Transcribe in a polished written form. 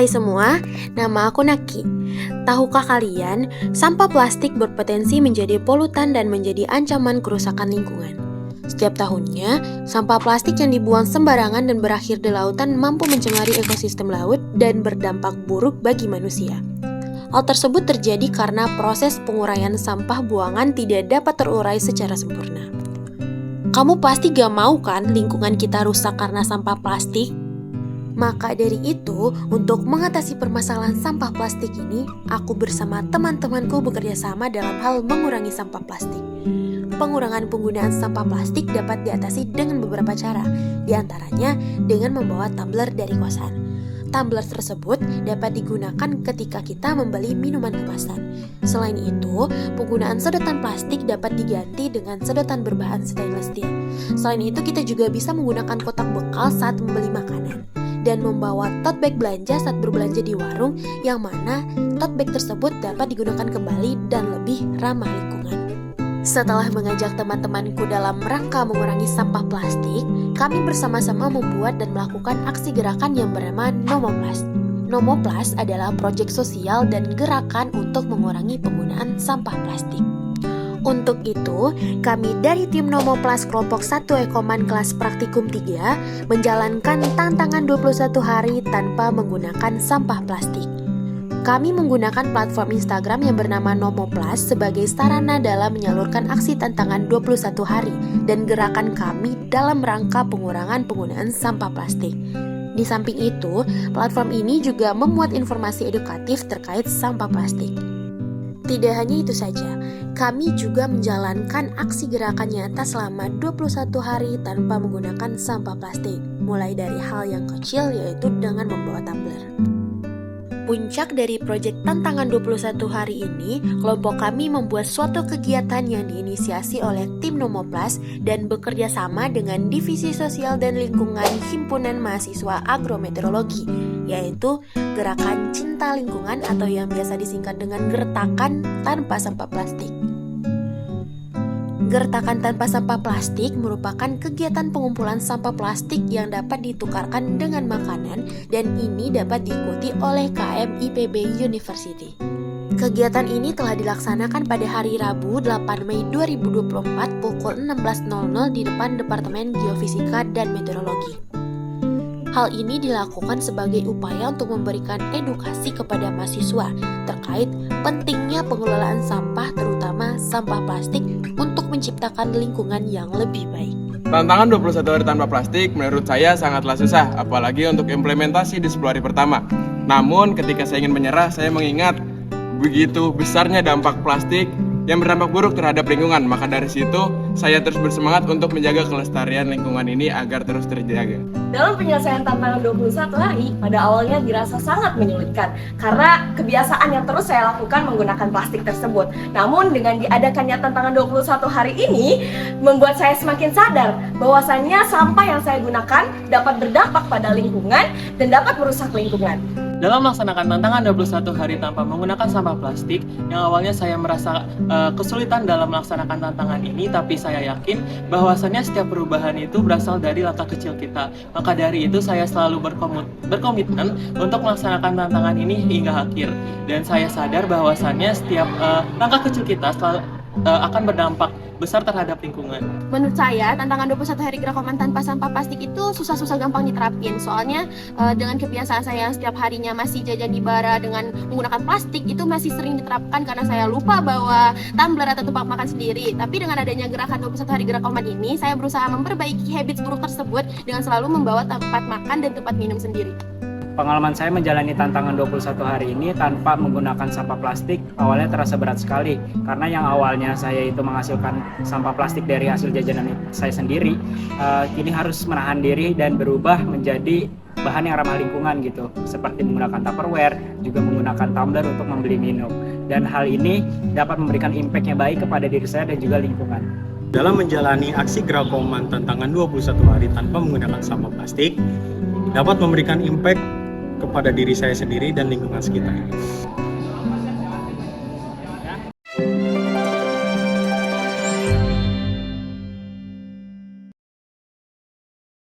Hai semua, nama aku Naki. Tahukah kalian, sampah plastik berpotensi menjadi polutan dan menjadi ancaman kerusakan lingkungan. Setiap tahunnya, sampah plastik yang dibuang sembarangan dan berakhir di lautan mampu mencemari ekosistem laut dan berdampak buruk bagi manusia. Hal tersebut terjadi karena proses penguraian sampah buangan tidak dapat terurai secara sempurna. Kamu pasti gak mau kan lingkungan kita rusak karena sampah plastik? Maka dari itu, untuk mengatasi permasalahan sampah plastik ini, aku bersama teman-temanku bekerja sama dalam hal mengurangi sampah plastik. Pengurangan penggunaan sampah plastik dapat diatasi dengan beberapa cara, diantaranya dengan membawa tumbler dari kosan. Tumbler tersebut dapat digunakan ketika kita membeli minuman kemasan. Selain itu, penggunaan sedotan plastik dapat diganti dengan sedotan berbahan stainless steel. Selain itu, kita juga bisa menggunakan kotak bekal saat membeli makanan dan membawa tote bag belanja saat berbelanja di warung, yang mana tote bag tersebut dapat digunakan kembali dan lebih ramah lingkungan. Setelah mengajak teman-temanku dalam rangka mengurangi sampah plastik, kami bersama-sama membuat dan melakukan aksi gerakan yang bernama Nomoplast. Nomoplast adalah proyek sosial dan gerakan untuk mengurangi penggunaan sampah plastik. Untuk itu, kami dari tim Nomoplast kelompok 1 Ekoman kelas praktikum 3 menjalankan tantangan 21 hari tanpa menggunakan sampah plastik. Kami menggunakan platform Instagram yang bernama Nomoplast sebagai sarana dalam menyalurkan aksi tantangan 21 hari dan gerakan kami dalam rangka pengurangan penggunaan sampah plastik. Di samping itu, platform ini juga memuat informasi edukatif terkait sampah plastik. Tidak hanya itu saja, kami juga menjalankan aksi gerakan nyata selama 21 hari tanpa menggunakan sampah plastik, mulai dari hal yang kecil yaitu dengan membawa tumbler. Puncak dari proyek tantangan 21 hari ini, kelompok kami membuat suatu kegiatan yang diinisiasi oleh tim Nomoplast dan bekerja sama dengan Divisi Sosial dan Lingkungan Himpunan Mahasiswa Agrometeorologi, yaitu Gerakan Cinta Lingkungan atau yang biasa disingkat dengan Gertakan Tanpa Sampah Plastik. Gertakan Tanpa Sampah Plastik merupakan kegiatan pengumpulan sampah plastik yang dapat ditukarkan dengan makanan dan ini dapat diikuti oleh KM IPB University. Kegiatan ini telah dilaksanakan pada hari Rabu 8 Mei 2024 pukul 16.00 di depan Departemen Geofisika dan Meteorologi. Hal ini dilakukan sebagai upaya untuk memberikan edukasi kepada mahasiswa terkait pentingnya pengelolaan sampah, terutama sampah plastik, untuk menciptakan lingkungan yang lebih baik. Tantangan 21 hari tanpa plastik menurut saya sangatlah susah, apalagi untuk implementasi di 10 hari pertama. Namun ketika saya ingin menyerah, saya mengingat begitu besarnya dampak plastik yang berdampak buruk terhadap lingkungan. Maka dari situ, saya terus bersemangat untuk menjaga kelestarian lingkungan ini agar terus terjaga. Dalam penyelesaian tantangan 21 hari, pada awalnya dirasa sangat menyulitkan karena kebiasaan yang terus saya lakukan menggunakan plastik tersebut. Namun dengan diadakannya tantangan 21 hari ini, membuat saya semakin sadar bahwasannya sampah yang saya gunakan dapat berdampak pada lingkungan dan dapat merusak lingkungan. Dalam melaksanakan tantangan 21 hari tanpa menggunakan sampah plastik, yang awalnya saya merasa kesulitan dalam melaksanakan tantangan ini, tapi saya yakin bahwasannya setiap perubahan itu berasal dari langkah kecil kita. Maka dari itu saya selalu berkomitmen untuk melaksanakan tantangan ini hingga akhir. Dan saya sadar bahwasannya setiap langkah kecil kita akan berdampak besar terhadap lingkungan. Menurut saya, tantangan 21 hari gerakan tanpa sampah plastik itu susah-susah gampang diterapin. Soalnya dengan kebiasaan saya yang setiap harinya masih jajan di bara dengan menggunakan plastik, itu masih sering diterapkan karena saya lupa bawa tumbler atau tempat makan sendiri. Tapi dengan adanya gerakan 21 hari gerakan ini, saya berusaha memperbaiki habits buruk tersebut dengan selalu membawa tempat makan dan tempat minum sendiri. Pengalaman saya menjalani tantangan 21 hari ini tanpa menggunakan sampah plastik awalnya terasa berat sekali, karena yang awalnya saya itu menghasilkan sampah plastik dari hasil jajanan saya sendiri, kini harus menahan diri dan berubah menjadi bahan yang ramah lingkungan gitu, seperti menggunakan Tupperware, juga menggunakan tumbler untuk membeli minum. Dan hal ini dapat memberikan impact yang baik kepada diri saya dan juga lingkungan. Dalam menjalani aksi gerakan tantangan 21 hari tanpa menggunakan sampah plastik, dapat memberikan impact kepada diri saya sendiri dan lingkungan sekitar.